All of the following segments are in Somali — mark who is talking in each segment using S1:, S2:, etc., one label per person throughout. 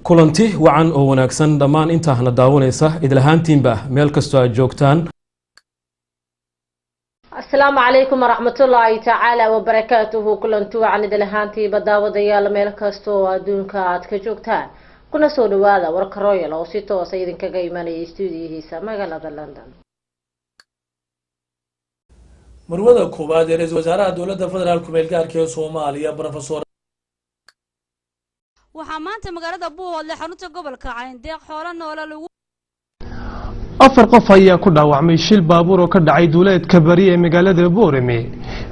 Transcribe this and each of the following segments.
S1: kulanti wacan oo wanaagsan dhammaan intaana daawanaysa idil ahaantiinba meel kastoo aad joogtaan.
S2: Assalaamu calaykum waraxmatullaahi tacaala wabarakaatuhu. kulanti wacan idil ahaantiinba daawadayaal meel kastoo adduunka aad ka joogtaan. kuna soo dhawaada warka Royal oo si toos ah idinkaga imanaya stuudiyihiisa magaalada London.
S3: marwada koowaad ee ra'iisul wasaaraha dowladda federaalka meelgaarka ee Soomaaliya Professor
S4: waxaa maanta magaalada Buuhoodle xarunta gobolka Cayndeeq xoolo nool lagu
S5: afar qof ayaa ku dhaawacmay shil baabuur oo ka dhacay duuleedka bari ee magaalada Boorame.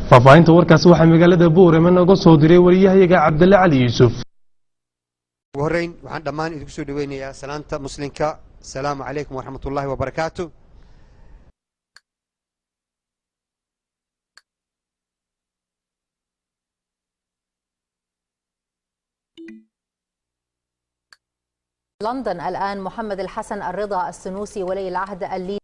S5: Faafahinta warkaas waxaa magaalada Boorame naga soo diray wariyahayaga Cabdulle Cali Yuusuf.
S6: وهرين وحن دمان إذا كسر دويني يا سلامة مسلمك السلام عليكم ورحمة الله وبركاته.
S7: لندن الآن محمد الحسن الرضا السنوسي ولي العهد الليبي.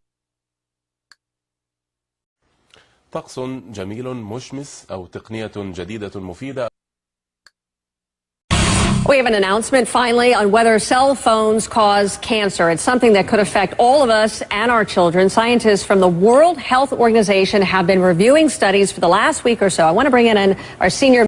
S8: طقس جميل مشمس أو تقنية جديدة مفيدة.
S9: We have an announcement finally on whether cell phones cause cancer. It's something that could affect all of us and our children. Scientists from the World Health Organization have been reviewing studies for the last week or so. I want to bring in our senior